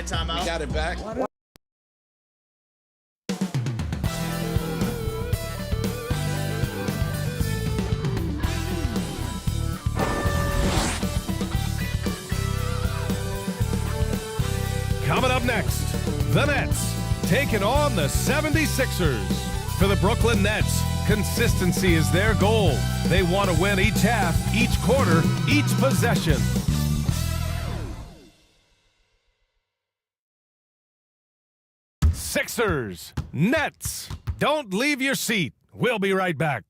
timeout. We got it back. Coming up next, the Nets taking on the 76ers. For the Brooklyn Nets, consistency is their goal. They want to win each half, each quarter, each possession. Sixers, Nets. Don't leave your seat. We'll be right back.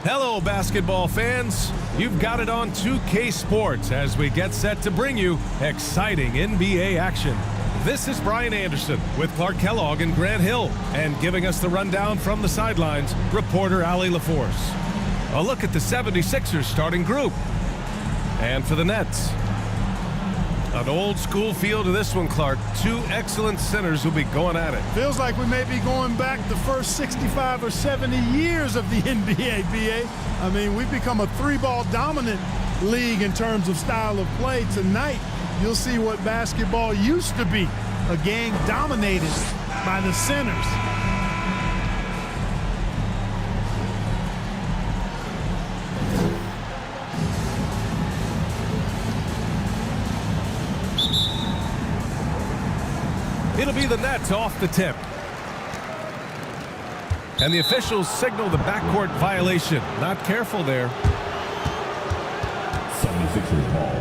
Hello, basketball fans. You've got it on 2K Sports as we get set to bring you exciting NBA action. This is Brian Anderson with Clark Kellogg and Grant Hill, and giving us the rundown from the sidelines, reporter Allie LaForce. A look at the 76ers starting group. And for the Nets, an old school feel to this one, Clark. Two excellent centers will be going at it. Feels like we may be going back the first 65 or 70 years of the NBA, BA. I mean, we've become a three-ball dominant league in terms of style of play. Tonight, you'll see what basketball used to be, a game dominated by the centers. It'll be the Nets off the tip. And the officials signal the backcourt violation. Not careful there. 76ers ball.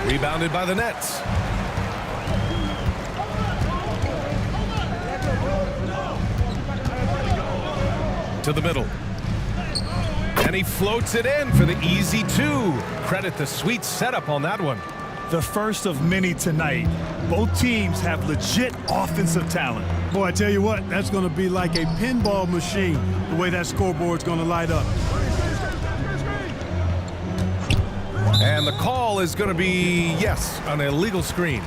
Rebounded by the Nets. To the middle. And he floats it in for the easy two. Credit the sweet setup on that one. The first of many tonight. Both teams have legit offensive talent. Boy, I tell you what, that's going to be like a pinball machine, the way that scoreboard's going to light up. And the call is going to be, yes, an illegal screen.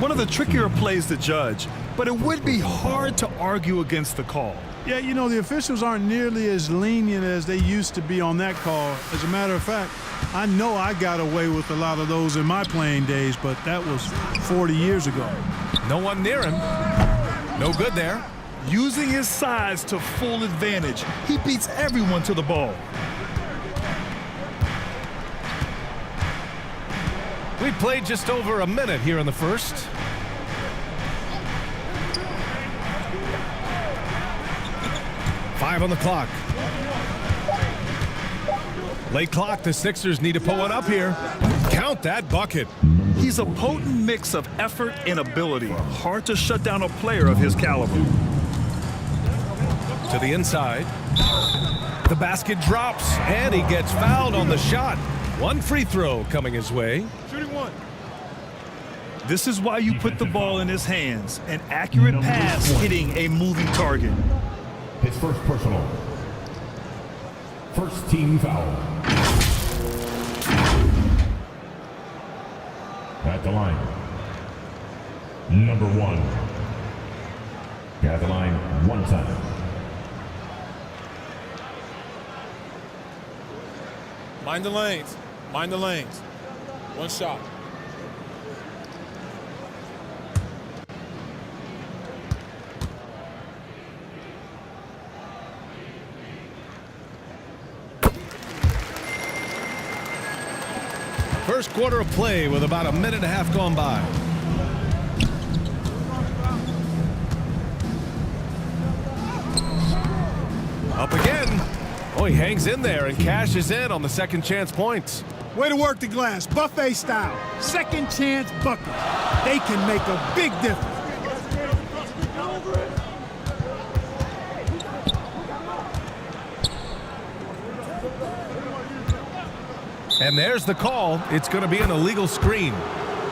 One of the trickier plays to judge, but it would be hard to argue against the call. Yeah, you know, the officials aren't nearly as lenient as they used to be on that call. As a matter of fact, I know I got away with a lot of those in my playing days, but that was 40 years ago. No one near him. No good there. Using his size to full advantage, he beats everyone to the ball. We played just over a minute here in the first. Five on the clock. Late clock, the Sixers need to put one up here. Count that bucket. He's a potent mix of effort and ability. Hard to shut down a player of his caliber. To the inside. The basket drops, and he gets fouled on the shot. One free throw coming his way. Shooting one. This is why you put the ball in his hands. An accurate pass hitting a moving target. His first personal. First team foul. At the line. Number one. At the line one time. Mind the lanes. Mind the lanes. One shot. First quarter of play with about a minute and a half gone by. Up again. Oh, he hangs in there and cashes in on the second chance points. Way to work the glass, buffet style. Second chance bucket. They can make a big difference. And there's the call. It's going to be an illegal screen.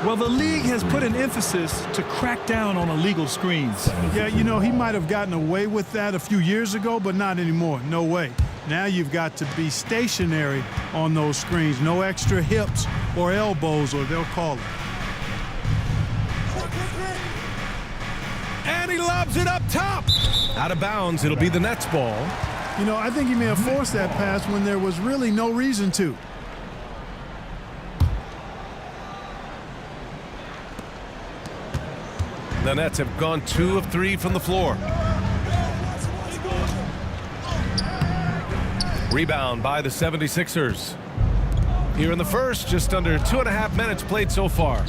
Well, the league has put an emphasis to crack down on illegal screens. Yeah, you know, he might have gotten away with that a few years ago, but not anymore. No way. Now you've got to be stationary on those screens. No extra hips or elbows, or they'll call it. And he lobs it up top. Out of bounds, it'll be the Nets ball. You know, I think he may have forced that pass when there was really no reason to. The Nets have gone 2 of 3 from the floor. Rebound by the 76ers. Here in the first, just under 2.5 minutes played so far.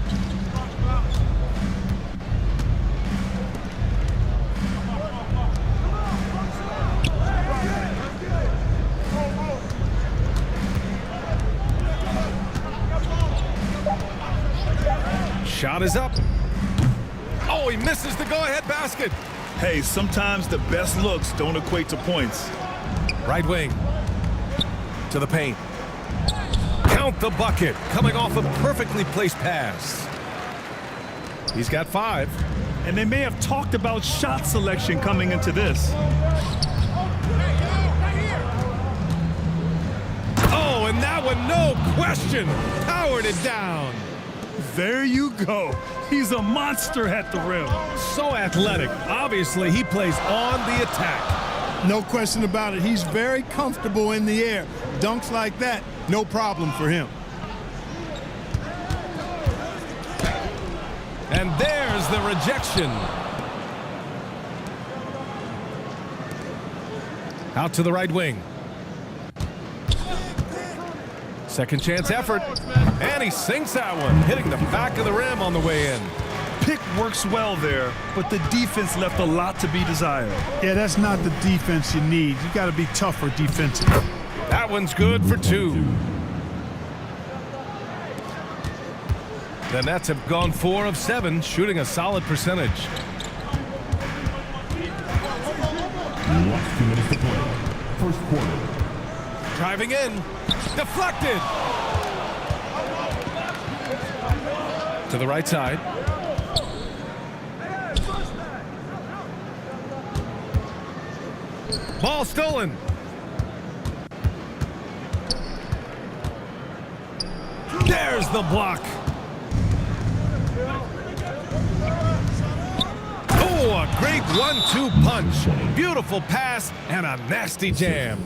Shot is up. Oh, he misses the go-ahead basket. Hey, sometimes the best looks don't equate to points. Right wing to the paint. Count the bucket, coming off a perfectly placed pass. He's got 5. And they may have talked about shot selection coming into this. Oh, and that one, no question, powered it down. There you go. He's a monster at the rim. So athletic. Obviously, he plays on the attack. No question about it. He's very comfortable in the air. Dunks like that, no problem for him. And there's the rejection. Out to the right wing. Second chance effort. And he sinks that one, hitting the back of the rim on the way in. Pick works well there, but the defense left a lot to be desired. Yeah, that's not the defense you need. You got to be tougher defensively. That one's good for 2. The Nets have gone 4 of 7, shooting a solid percentage. Last 2 minutes to play. First quarter. Driving in. Deflected. To the right side. Ball stolen. There's the block. Oh, a great 1-2 punch. Beautiful pass and a nasty jam.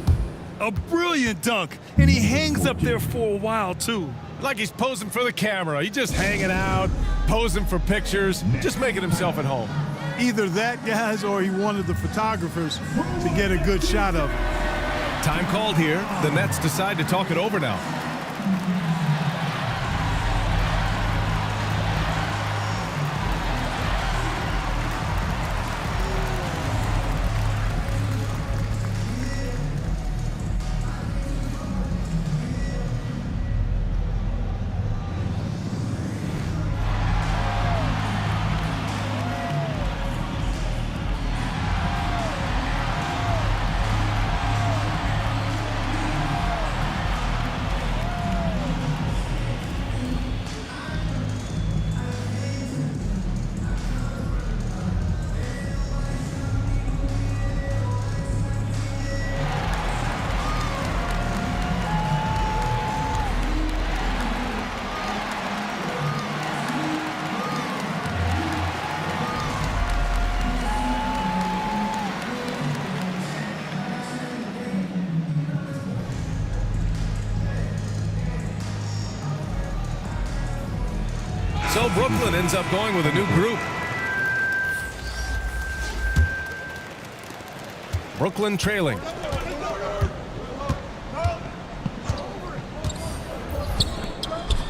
A brilliant dunk, and he hangs up there for a while, too. Like he's posing for the camera. He's just hanging out, posing for pictures, just making himself at home. Either that, guys, or he wanted the photographers to get a good shot of it. Time called here. The Nets decide to talk it over now. So Brooklyn ends up going with a new group. Brooklyn trailing.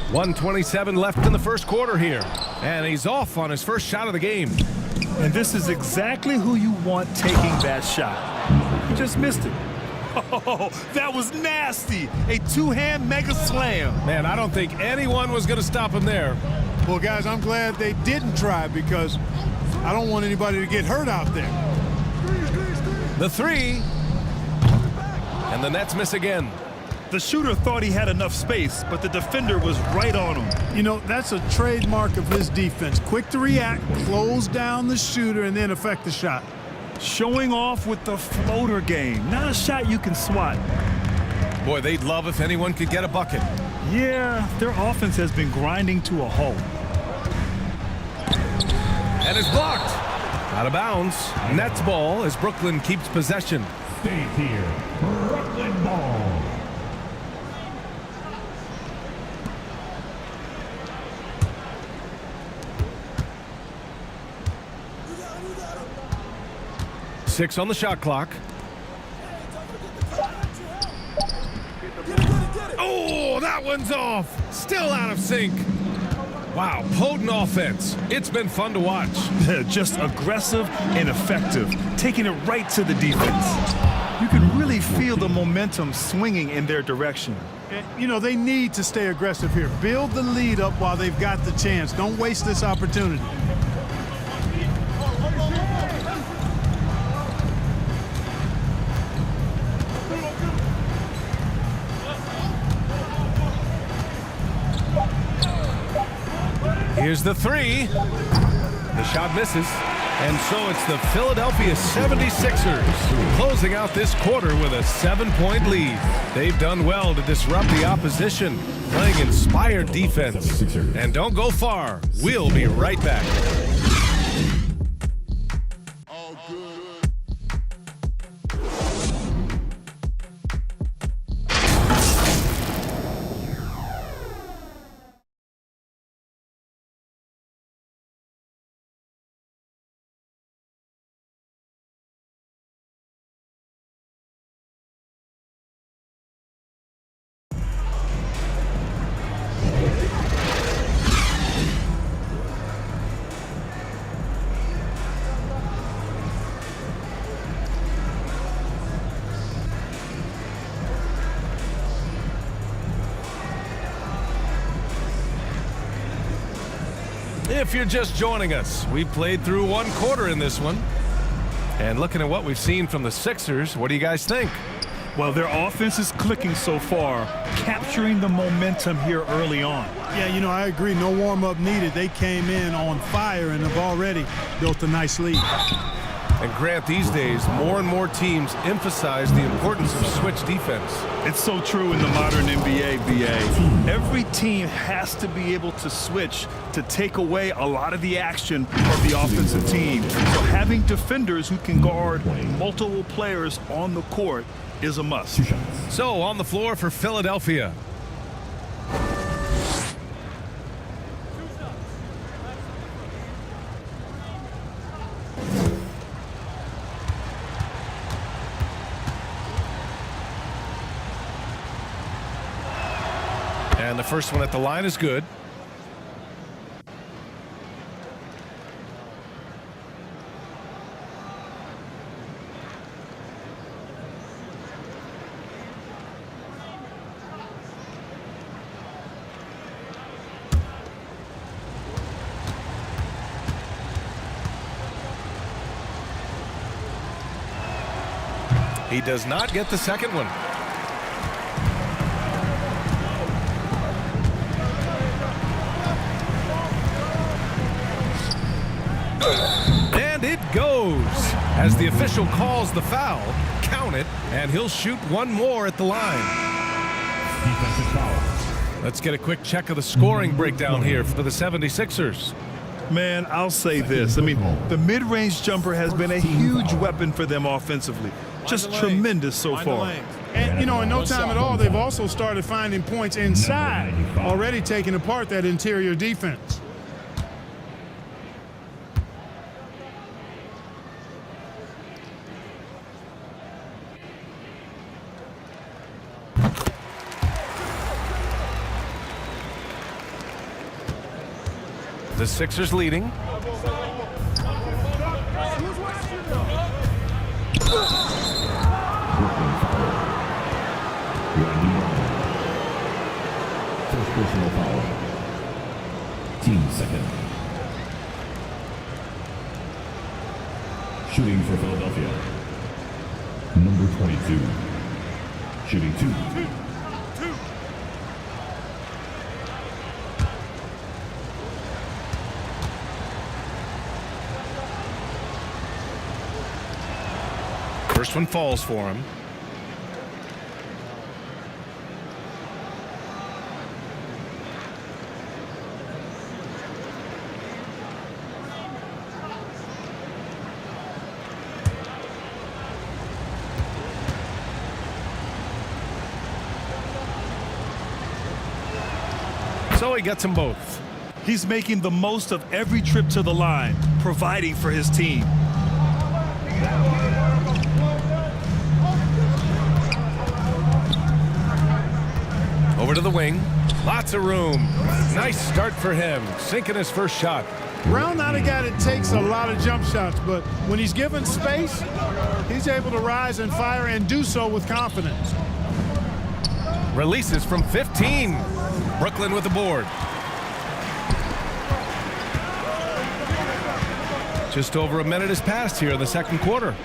.127 left in the first quarter here. And he's off on his first shot of the game. And this is exactly who you want taking that shot. He just missed it. Oh, that was nasty. A 2-hand mega slam. Man, I don't think anyone was going to stop him there. Well, guys, I'm glad they didn't try because I don't want anybody to get hurt out there. The 3. And the Nets miss again. The shooter thought he had enough space, but the defender was right on him. You know, that's a trademark of his defense. Quick to react, close down the shooter, and then affect the shot. Showing off with the floater game. Not a shot you can swat. Boy, they'd love if anyone could get a bucket. Yeah, their offense has been grinding to a halt. And it's blocked. Out of bounds. Nets ball as Brooklyn keeps possession. Stay here. Brooklyn ball. Six on the shot clock. Oh, that one's off. Still out of sync. Wow, potent offense. It's been fun to watch. Just aggressive and effective, taking it right to the defense. You can really feel the momentum swinging in their direction. You know, they need to stay aggressive here. Build the lead up while they've got the chance. Don't waste this opportunity. Here's the three. The shot misses. And so it's the Philadelphia 76ers closing out this quarter with a 7-point lead. They've done well to disrupt the opposition, playing inspired defense. And don't go far. We'll be right back. If you're just joining us, we played through one quarter in this one. And looking at what we've seen from the Sixers, what do you guys think? Well, their offense is clicking so far, capturing the momentum here early on. Yeah, you know, I agree. No warm-up needed. They came in on fire and have already built a nice lead. And Grant, these days, more and more teams emphasize the importance of switch defense. It's so true in the modern NBA, BA. Every team has to be able to switch to take away a lot of the action of the offensive team. So having defenders who can guard multiple players on the court is a must. So on the floor for Philadelphia. And the first one at the line is good. He does not get the second one. And it goes. As the official calls the foul, count it, and he'll shoot one more at the line. Defensive foul. Let's get a quick check of the scoring breakdown here for the 76ers. Man, I'll say this. I mean, the mid-range jumper has been a huge weapon for them offensively. Just tremendous so far. And, you know, in no time at all, they've also started finding points inside, already taking apart that interior defense. The Sixers leading. First personal foul. Team second. Shooting for Philadelphia. Number 22. Shooting two. First one falls for him. So he gets them both. He's making the most of every trip to the line, providing for his team. Over to the wing. Lots of room. Nice start for him. Sinking his first shot. Brown not a guy that takes a lot of jump shots, but when he's given space, he's able to rise and fire and do so with confidence. Releases from 15. Brooklyn with the board. Just over a minute has passed here in the second quarter.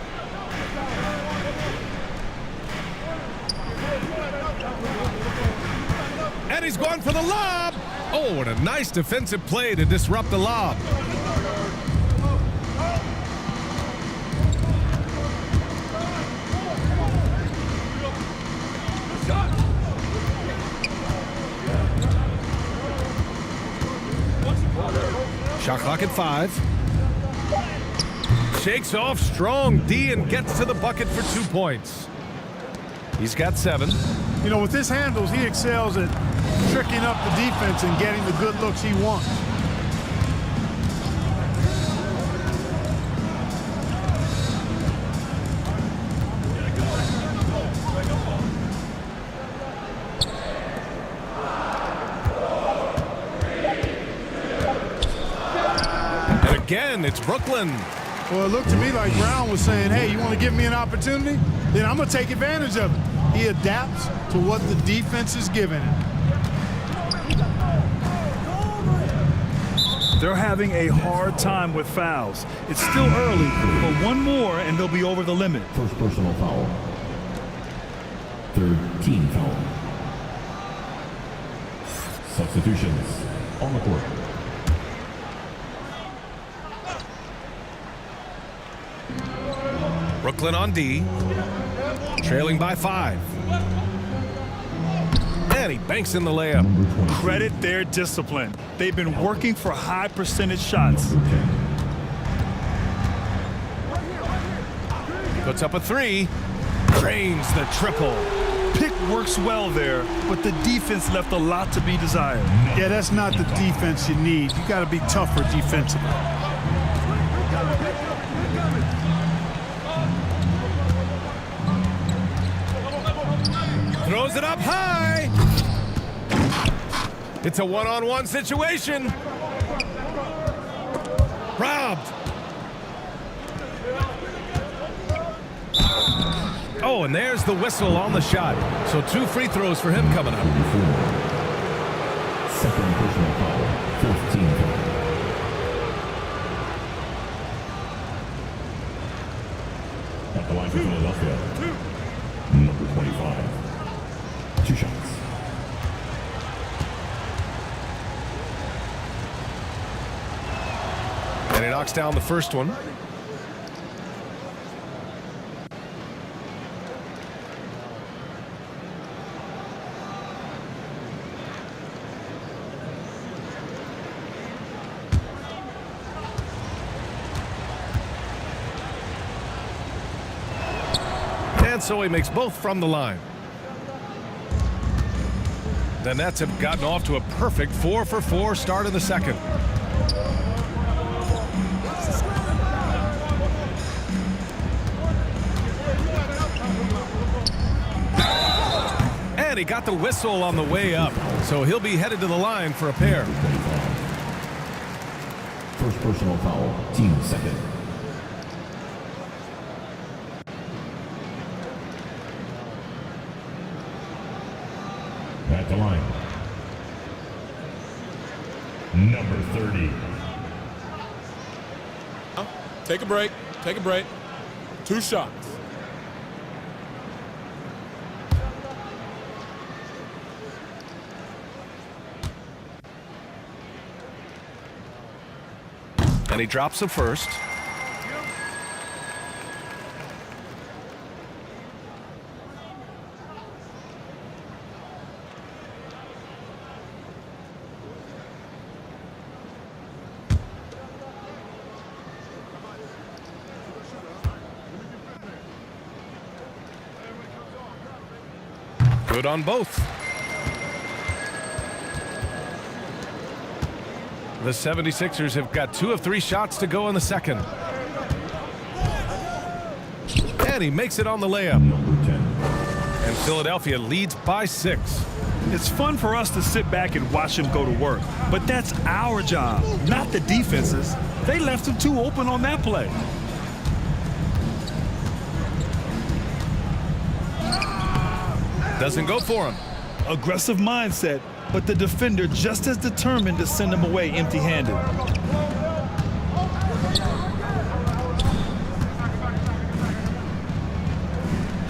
And he's gone for the lob. Oh, and a nice defensive play to disrupt the lob. Shot clock at 5. Shakes off strong D and gets to the bucket for 2 points. He's got 7. You know, with his handles, he excels at tricking up the defense and getting the good looks he wants. Again, it's Brooklyn. Well, it looked to me like Brown was saying, hey, you want to give me an opportunity? Then I'm going to take advantage of it. He adapts to what the defense is giving him. They're having a hard time with fouls. It's still early, but one more and they'll be over the limit. First personal foul. Third team foul. Substitutions on the court. Brooklyn on D, trailing by 5. And he banks in the layup. Credit their discipline. They've been working for high percentage shots. Puts up a 3, drains the triple. Pick works well there, but the defense left a lot to be desired. Yeah, that's not the defense you need. You got to be tougher defensively. Throws it up high. It's a one-on-one situation. Robbed. Oh, and there's the whistle on the shot. So 2 free throws for him coming up. Second personal foul. 15 foul. At the line for Philadelphia. Number 25. 2 shots. And he knocks down the first one. And so he makes both from the line. The Nets have gotten off to a perfect 4-for-4 start in the second. And he got the whistle on the way up, so he'll be headed to the line for a pair. First personal foul. Team second. At the line. Number 30. Take a break. Take a break. 2 shots. And he drops the first. Good on both. The 76ers have got 2 of 3 shots to go in the second. And he makes it on the layup. Number 10. And Philadelphia leads by 6. It's fun for us to sit back and watch him go to work, but that's our job, not the defense's. They left him too open on that play. Doesn't go for him. Aggressive mindset, but the defender just as determined to send him away empty-handed.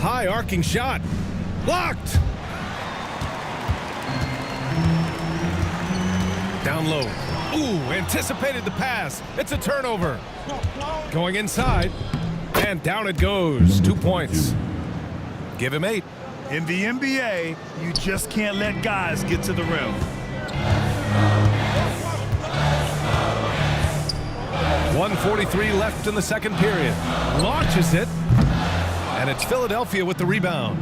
High arcing shot. Blocked. Down low. Ooh, anticipated the pass. It's a turnover. Going inside. And down it goes. 2 points. Give him 8. In the NBA, you just can't let guys get to the rim. .143 left in the second period. Launches it. And it's Philadelphia with the rebound.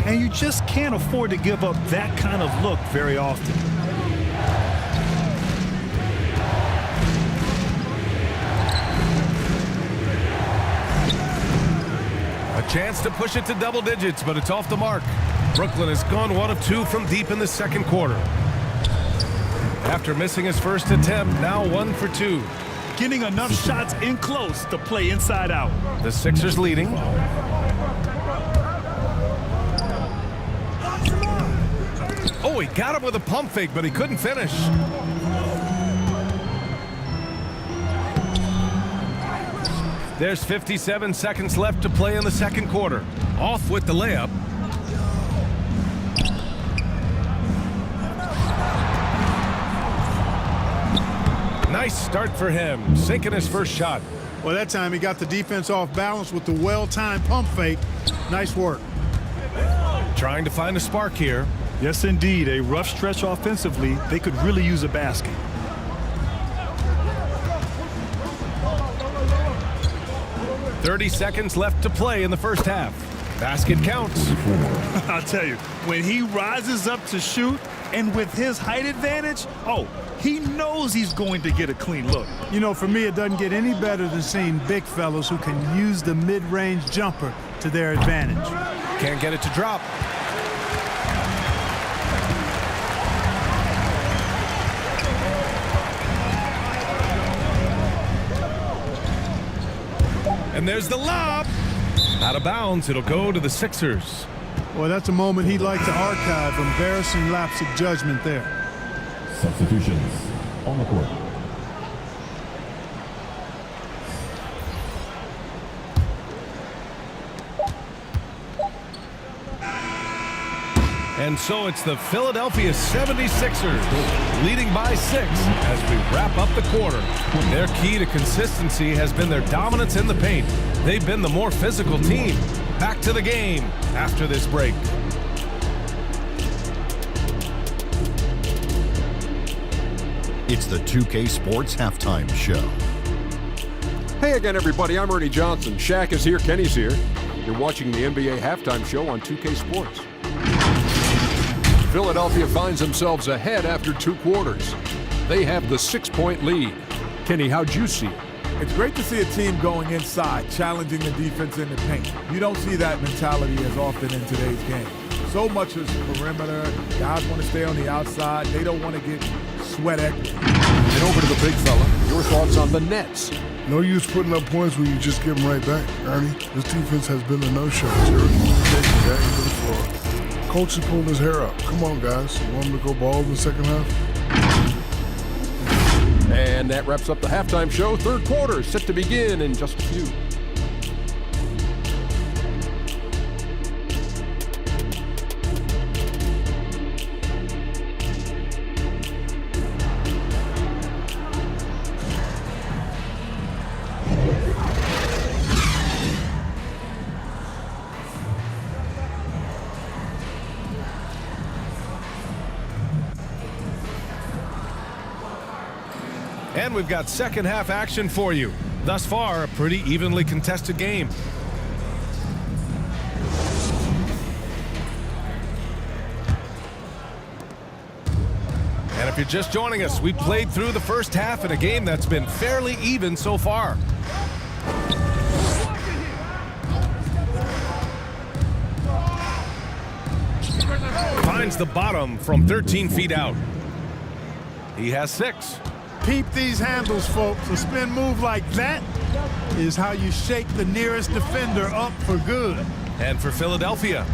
And you just can't afford to give up that kind of look very often. A chance to push it to double digits, but it's off the mark. Brooklyn has gone 1 of 2 from deep in the second quarter. After missing his first attempt, now 1 for 2. Getting enough shots in close to play inside out. The Sixers leading. Oh, he got him with a pump fake, but he couldn't finish. There's 57 seconds left to play in the second quarter. Off with the layup. Nice start for him, sinking his first shot. Well, that time he got the defense off balance with the well-timed pump fake. Nice work. Trying to find a spark here. Yes, indeed. A rough stretch offensively. They could really use a basket. .30 seconds left to play in the first half. Basket counts. I'll tell you, when he rises up to shoot, and with his height advantage, oh, he knows he's going to get a clean look. You know, for me, it doesn't get any better than seeing big fellas who can use the mid-range jumper to their advantage. Can't get it to drop. And there's the lob. Out of bounds, it'll go to the Sixers. Well, that's a moment he'd like to archive. Embarrassing lapse of judgment there. Substitutions on the court. And so it's the Philadelphia 76ers leading by 6 as we wrap up the quarter. Their key to consistency has been their dominance in the paint. They've been the more physical team. Back to the game after this break. It's the 2K Sports Halftime Show. Hey again, everybody. I'm Ernie Johnson. Shaq is here. Kenny's here. You're watching the NBA Halftime Show on 2K Sports. Philadelphia finds themselves ahead after 2 quarters. They have the 6-point lead. Kenny, how'd you see it? It's great to see a team going inside, challenging the defense in the paint. You don't see that mentality as often in today's game. So much is perimeter. Guys want to stay on the outside. They don't want to get sweat equity. And over to the big fella. Your thoughts on the Nets? No use putting up points when you just give them right back, Ernie. This defense has been a no-show. Zero communication back into the floor. Coach is pulling his hair out. Come on, guys. You want him to go balls in the second half? And that wraps up the halftime show. Third quarter is set to begin in just a few. And we've got second half action for you. Thus far, a pretty evenly contested game. if you're just joining us, we played through the first half in a game that's been fairly even so far. Finds the bottom from 13 feet out. He has 6. Peep these handles, folks. A spin move like that is how you shake the nearest defender up for good. And for Philadelphia,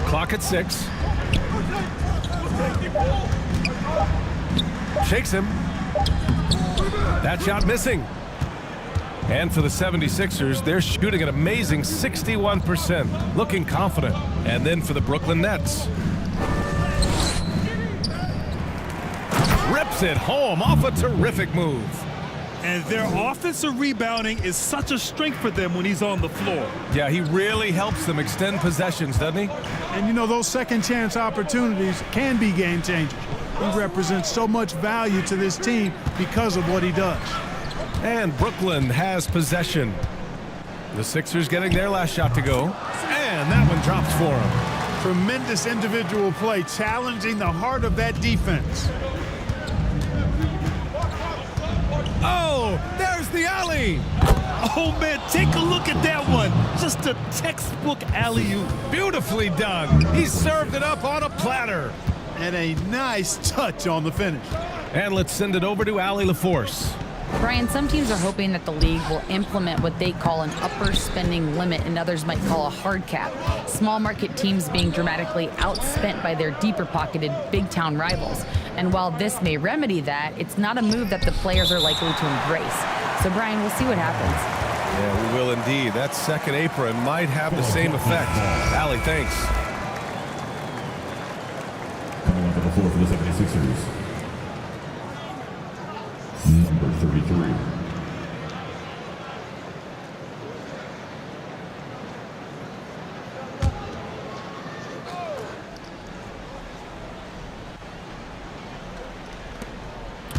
clock at 6. Shakes him. That shot missing. And for the 76ers, they're shooting an amazing 61%, looking confident. And then for the Brooklyn Nets, rips it home off a terrific move. And their offensive rebounding is such a strength for them when he's on the floor. Yeah, he really helps them extend possessions, doesn't he? And you know, those second chance opportunities can be game changers. He represents so much value to this team because of what he does. And Brooklyn has possession. The Sixers getting their last shot to go. And that one drops for him. Tremendous individual play, challenging the heart of that defense. Oh, there's the alley. Oh, man, take a look at that one. Just a textbook alley-oop. Beautifully done. He served it up on a platter. And a nice touch on the finish. And let's send it over to Allie LaForce. Brian, some teams are hoping that the league will implement what they call an upper spending limit and others might call a hard cap. Small market teams being dramatically outspent by their deeper pocketed big town rivals. And while this may remedy that, it's not a move that the players are likely to embrace. So Brian, we'll see what happens. Yeah, we will indeed. That second apron might have the same effect. Allie, thanks. Coming onto the floor for the 76ers. Number 33.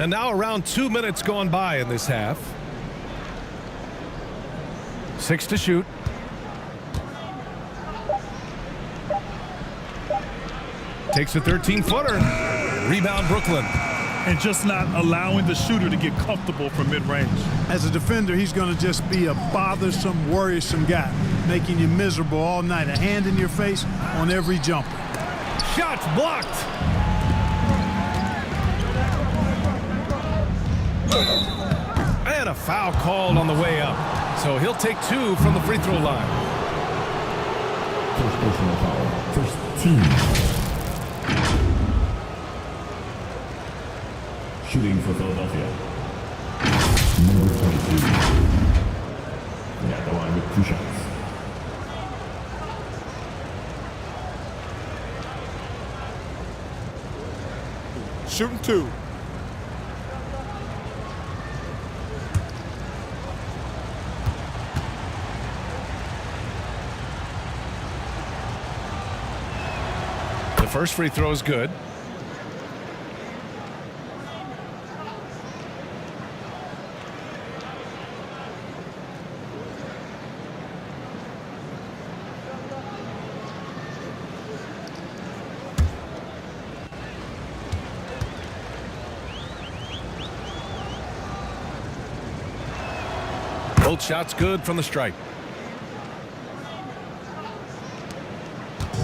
And now around 2 minutes gone by in this half. 6 to shoot. Takes a 13-footer. Rebound Brooklyn. And just not allowing the shooter to get comfortable from mid-range. As a defender, he's going to just be a bothersome, worrisome guy, making you miserable all night. A hand in your face on every jumper. Shots blocked. And a foul called on the way up. So he'll take 2 from the free throw line. First personal foul. First team. Shooting for Philadelphia. Number 22. At the line with 2 shots. Shooting 2. The first free throw is good. Both shots good from the stripe.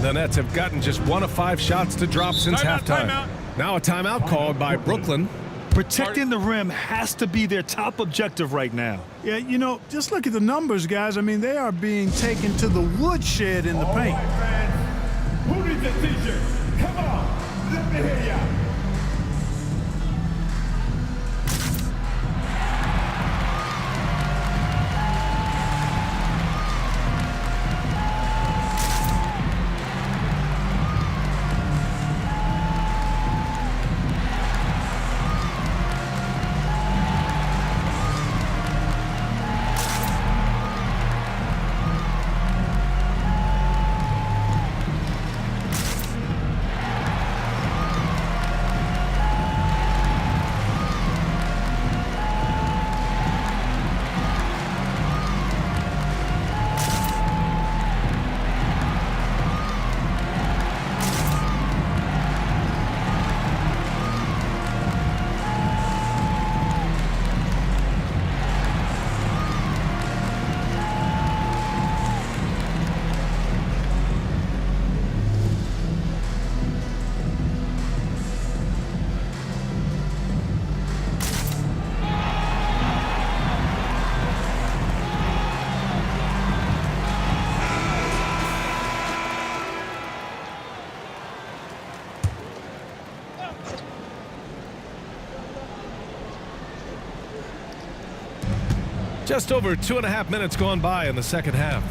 The Nets have gotten just 1 of 5 shots to drop since halftime. Now a timeout called by Brooklyn. Protecting the rim has to be their top objective right now. Yeah, you know, just look at the numbers, guys. I mean, they are being taken to the woodshed in the paint. Who needs a t-shirt? Come on, let me hear ya. Just over 2.5 minutes gone by in the second half.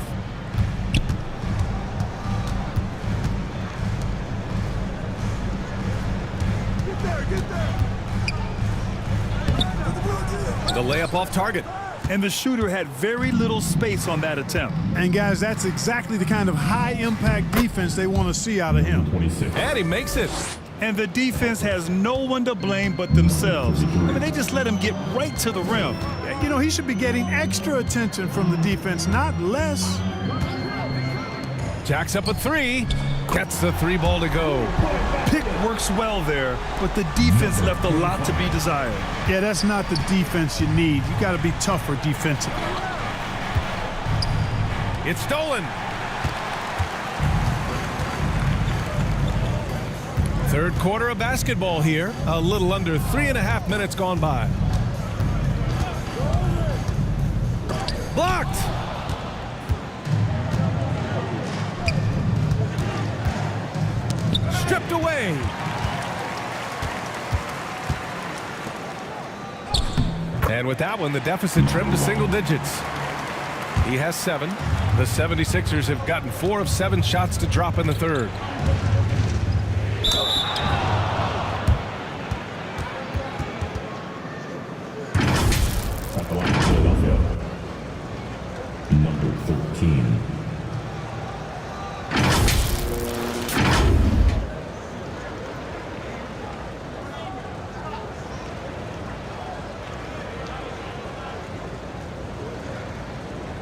The layup off target. And the shooter had very little space on that attempt. And guys, that's exactly the kind of high-impact defense they want to see out of him. 26. And he makes it. And the defense has no one to blame but themselves. I mean, they just let him get right to the rim. You know, he should be getting extra attention from the defense, not less. Jacks up a three. Gets the three ball to go. Pick works well there, but the defense left a lot to be desired. Yeah, that's not the defense you need. You got to be tougher defensively. It's stolen. Third quarter of basketball here. A little under 3.5 minutes gone by. Blocked. Stripped away. And with that one, the deficit trimmed to single digits. He has 7. The 76ers have gotten 4 of 7 shots to drop in the third. At the line of Philadelphia, number 13.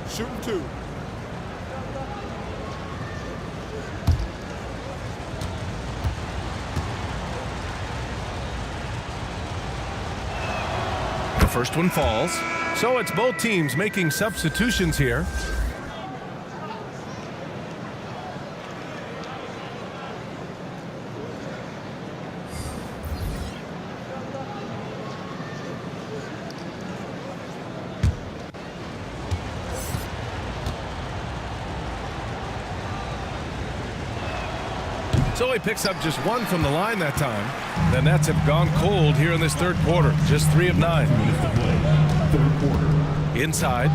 Shooting 2. The first one falls. So it's both teams making substitutions here. So he picks up just 1 from the line that time. The Nets have gone cold here in this third quarter. Just 3 of 9. Minutes to play. Third quarter. Inside.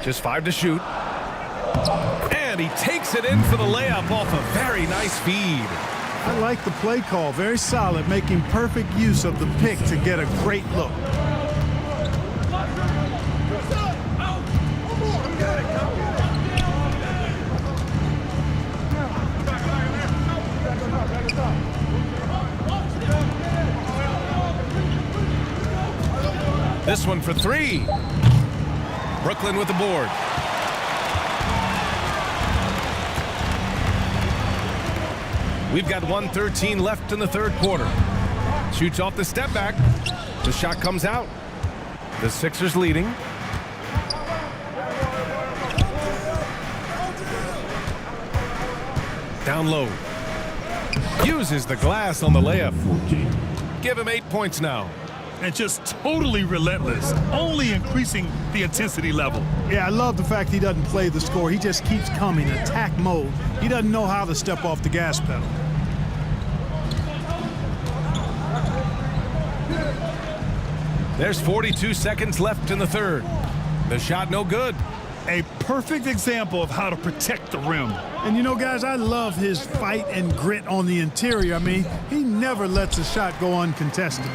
Just 5 to shoot. And he takes it in for the layup off a very nice feed. I like the play call. Very solid, making perfect use of the pick to get a great look. This one for 3. Brooklyn with the board. We've got 1:13 left in the third quarter. Shoots off the step back. The shot comes out. The Sixers leading. Down low. Uses the glass on the layup. 14. Give him 8 points now. And just totally relentless, only increasing the intensity level. Yeah, I love the fact he doesn't play the score. He just keeps coming, attack mode. He doesn't know how to step off the gas pedal. There's 42 seconds left in the third. The shot no good. A perfect example of how to protect the rim. And you know, guys, I love his fight and grit on the interior. I mean, he never lets a shot go uncontested.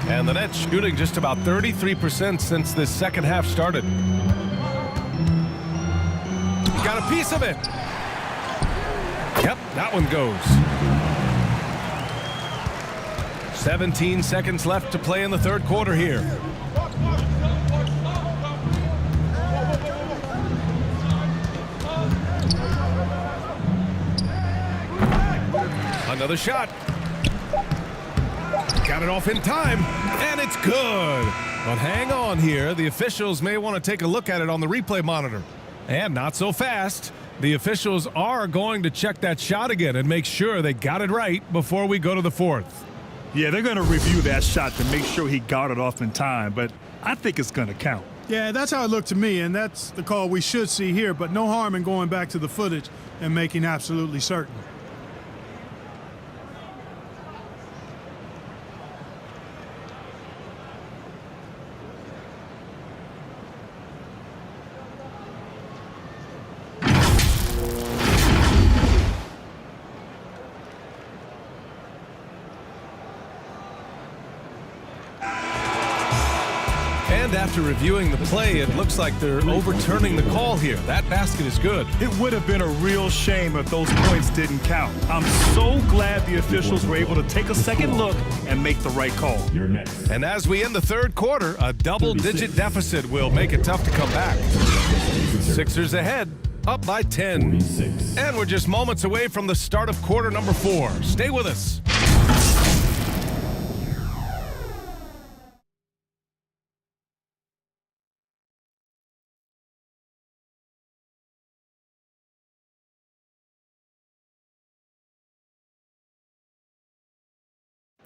And the Nets shooting just about 33% since this second half started. He got a piece of it. Yep, that one goes. 17 seconds left to play in the third quarter here. Another shot. Got it off in time, and it's good. But hang on here. The officials may want to take a look at it on the replay monitor. And not so fast. The officials are going to check that shot again and make sure they got it right before we go to the fourth. Yeah, they're going to review that shot to make sure he got it off in time, but I think it's going to count. Yeah, that's how it looked to me, and that's the call we should see here, but no harm in going back to the footage and making absolutely certain. And after reviewing the play, it looks like they're overturning the call here. That basket is good. It would have been a real shame if those points didn't count. I'm so glad the officials were able to take a second look and make the right call. You're next. And as we end the third quarter, a double-digit deficit will make it tough to come back. Sixers ahead, up by 10. 46. And we're just moments away from the start of quarter number 4. Stay with us.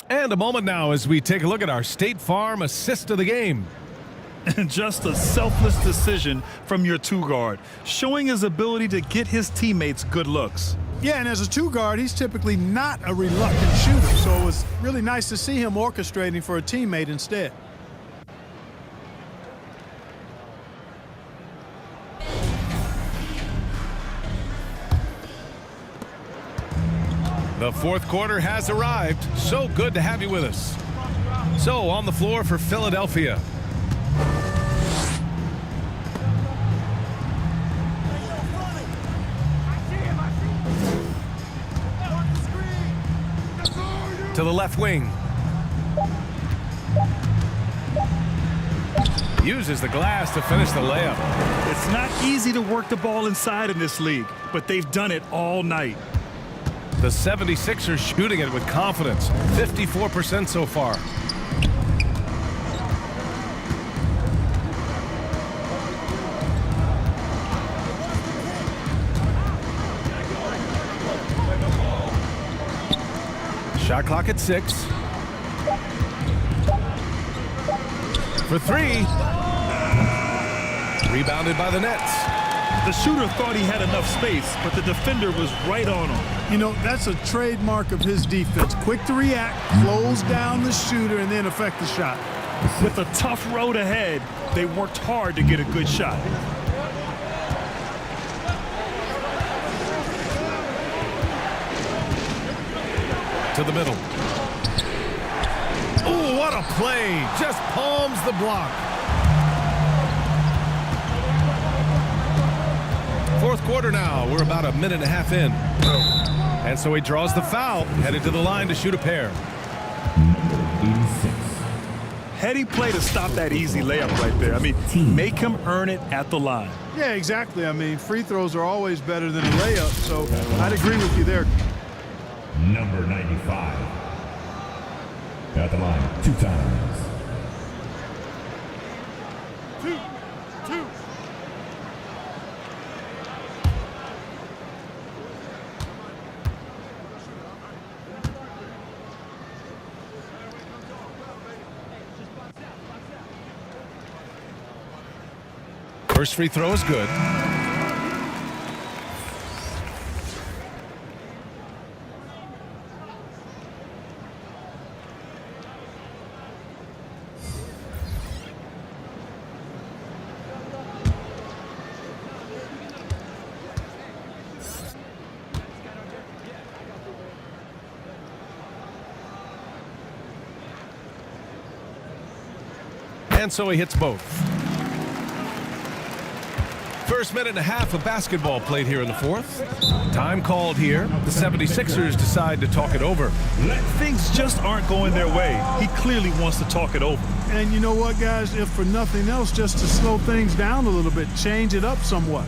And a moment now as we take a look at our State Farm assist of the game. And just a selfless decision from your two-guard, showing his ability to get his teammates good looks. Yeah, and as a two-guard, he's typically not a reluctant shooter, so it was really nice to see him orchestrating for a teammate instead. The fourth quarter has arrived. So good to have you with us. So on the floor for Philadelphia. To the left wing. Uses the glass to finish the layup. It's not easy to work the ball inside in this league, but they've done it all night. The 76ers shooting it with confidence. 54% so far. Shot clock at 6. For 3. Rebounded by the Nets. The shooter thought he had enough space, but the defender was right on him. You know, that's a trademark of his defense. Quick to react, close down the shooter, and then affect the shot. With a tough road ahead, they worked hard to get a good shot. To the middle. Oh, what a play. Just palms the block. Fourth quarter now. We're about a minute and a half in. And so he draws the foul, headed to the line to shoot a pair. Heady play to stop that easy layup right there. I mean, make him earn it at the line. Yeah, exactly. I mean, free throws are always better than a layup, so I'd agree with you there. Number 95. At the line 2 times. 2. First free throw is good. And so he hits both. First minute and a half of basketball played here in the fourth. Time called here. The 76ers decide to talk it over. Things just aren't going their way. He clearly wants to talk it over. And you know what, guys? If for nothing else, just to slow things down a little bit, change it up somewhat.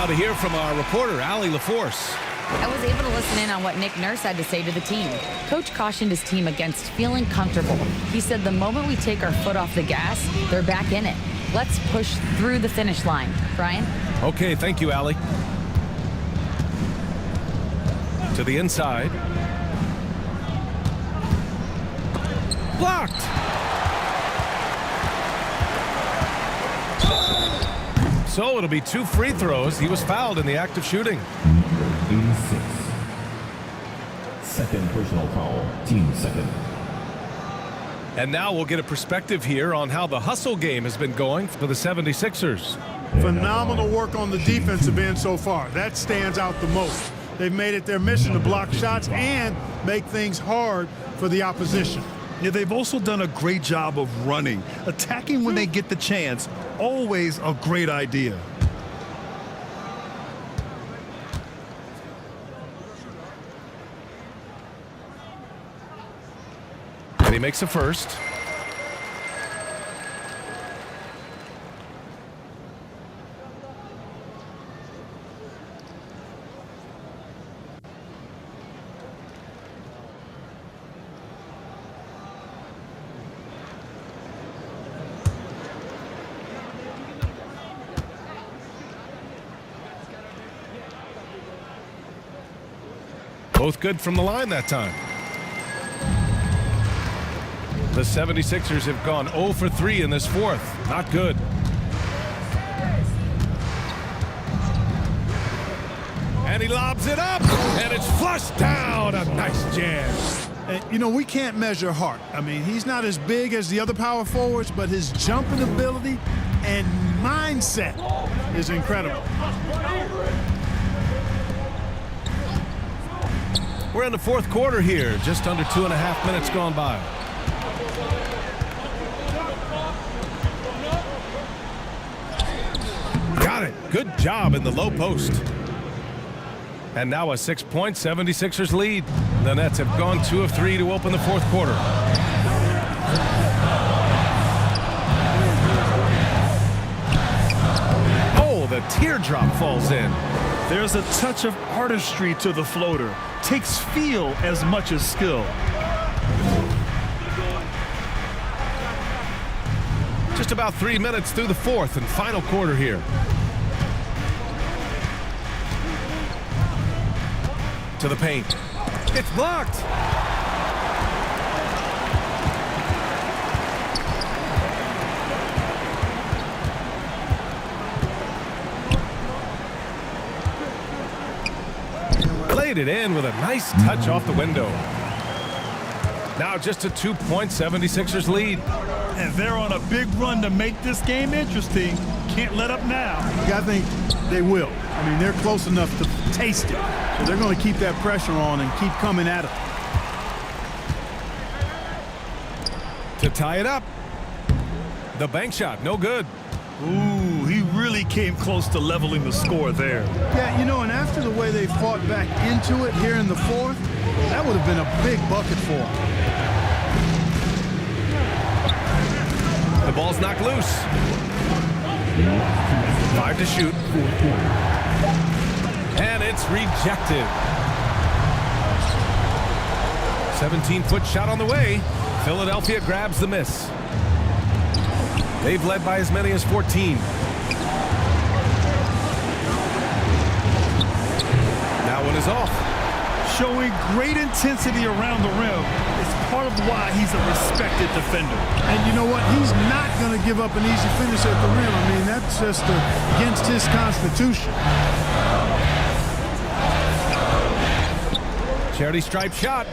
to hear from our reporter, Allie LaForce. I was able to listen in on what Nick Nurse had to say to the team. Coach cautioned his team against feeling comfortable. He said the moment we take our foot off the gas, they're back in it. Let's push through the finish line. Brian? Okay, thank you, Allie. To the inside. Blocked! So it'll be 2 free throws. He was fouled in the act of shooting. Number 86. Second personal foul, team second. And now we'll get a perspective here on how the hustle game has been going for the 76ers. Phenomenal work on the defensive end so far. That stands out the most. They've made it their mission to block shots and make things hard for the opposition. Yeah, they've also done a great job of running. Attacking when they get the chance, always a great idea. And he makes a first. Both good from the line that time. The 76ers have gone 0 for 3 in this fourth. Not good. And he lobs it up, and it's flushed down. A nice jam. And, you know, we can't measure heart. I mean, he's not as big as the other power forwards, but his jumping ability and mindset is incredible. We're in the fourth quarter here, just under 2.5 minutes gone by. Got it. Good job in the low post. And now a 6-point 76ers lead. The Nets have gone 2 of 3 to open the fourth quarter. Oh, the teardrop falls in. There's a touch of artistry to the floater. Takes feel as much as skill. Just about 3 minutes through the fourth and final quarter here. To the paint. It's blocked. Laid it in with a nice touch off the window. Now just a 2-point 76ers lead. And they're on a big run to make this game interesting. Can't let up now. I think they will. I mean, they're close enough to taste it. So they're going to keep that pressure on and keep coming at it. To tie it up. The bank shot, no good. Ooh, he really came close to leveling the score there. Yeah, you know, and after the way they fought back into it here in the fourth, that would have been a big bucket for them. The ball's knocked loose. 5 to shoot. And it's rejected. 17-foot shot on the way. Philadelphia grabs the miss. They've led by as many as 14. That one is off. Showing great intensity around the rim is part of why he's a respected defender. And you know what? He's not going to give up an easy finish at the rim. I mean, that's just against his constitution. Charity stripe shot.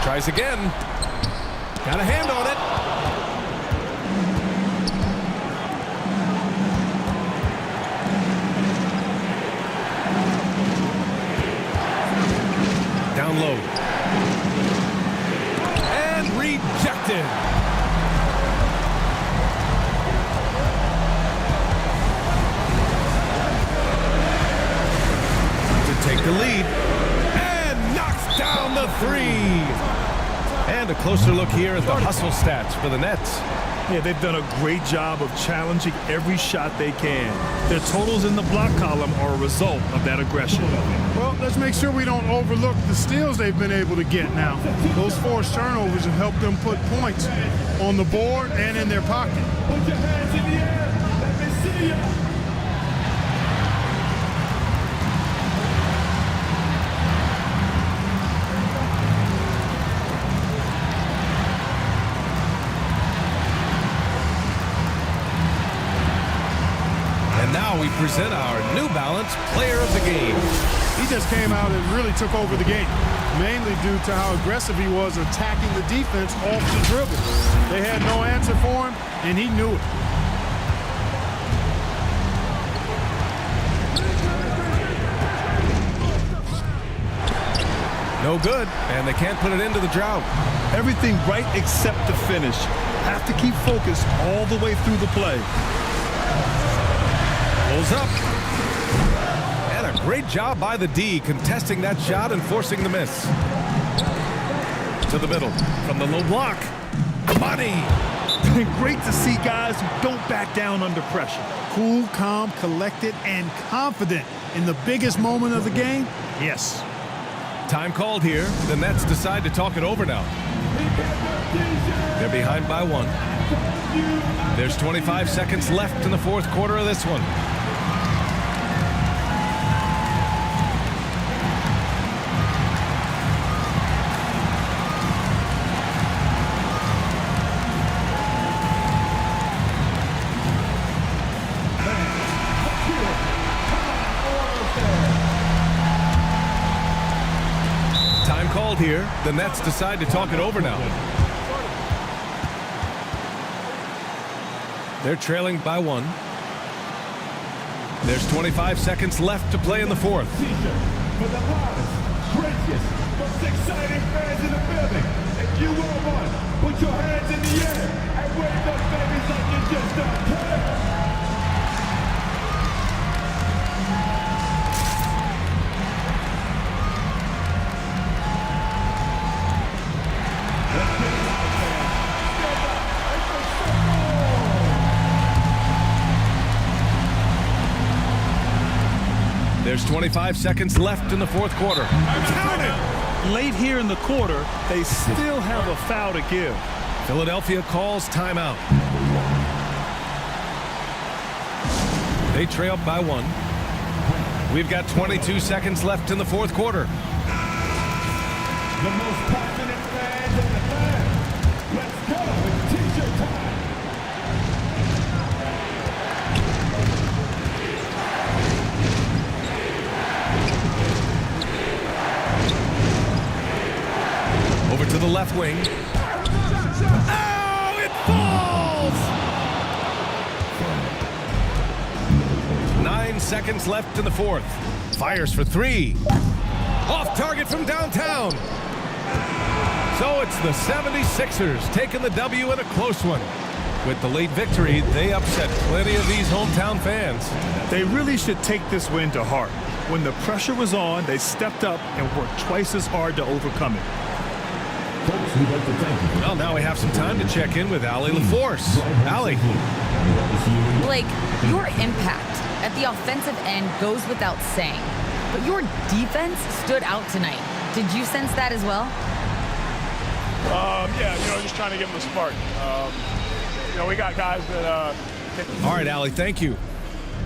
Tries again. Got a hand on it. Down low. And rejected. To take the lead. And knocks down the three. And a closer look here at the hustle stats for the Nets. Yeah, they've done a great job of challenging every shot they can. Their totals in the block column are a result of that aggression. Well, let's make sure we don't overlook the steals they've been able to get now. Those forced turnovers have helped them put points on the board and in their pocket. Put your hands in the air. Let me see you. Now we present our New Balance Player of the Game. He just came out and really took over the game, mainly due to how aggressive he was attacking the defense off the dribble. They had no answer for him, and he knew it. No good, and they can't put it into the drought. Everything right except the finish. Have to keep focused all the way through the play. Pulls up. And a great job by the D, contesting that shot and forcing the miss. To the middle, from the low block. Money! Great to see guys who don't back down under pressure. Cool, calm, collected, and confident in the biggest moment of the game? Yes. Time called here. The Nets decide to talk it over now. They're behind by 1. There's 25 seconds left in the fourth quarter of this one. Time called here. The Nets decide to talk it over now. They're trailing by 1. There's 25 seconds left to play in the fourth. For the loudest, craziest, most exciting fans in the building. If you want one, put your hands in the air and wave those babies like you just don't care. There's 25 seconds left in the fourth quarter. Count it! Late here in the quarter, they still have a foul to give. Philadelphia calls timeout. They trail by 1. We've got 22 seconds left in the fourth quarter. The most passionate fans in the land. Let's go! It's t-shirt time. Over to the left wing. Oh, it falls! 9 seconds left in the fourth. Fires for 3. Off target from downtown. So it's the 76ers taking the W in a close one. With the late victory, they upset plenty of these hometown fans. They really should take this win to heart. When the pressure was on, they stepped up and worked twice as hard to overcome it. Folks, we'd like to thank you. Well, now we have some time to check in with Allie LaForce. Allie. Blake, your impact at the offensive end goes without saying, but your defense stood out tonight. Did you sense that as well? Yeah, just trying to give them a spark. We got guys that... All right, Allie, thank you.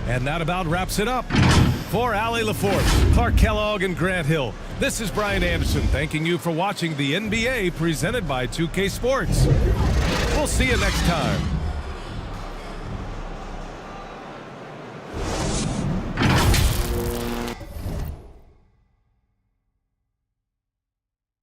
And that about wraps it up. For Allie LaForce, Clark Kellogg, and Grant Hill, this is Brian Anderson thanking you for watching the NBA presented by 2K Sports. We'll see you next time.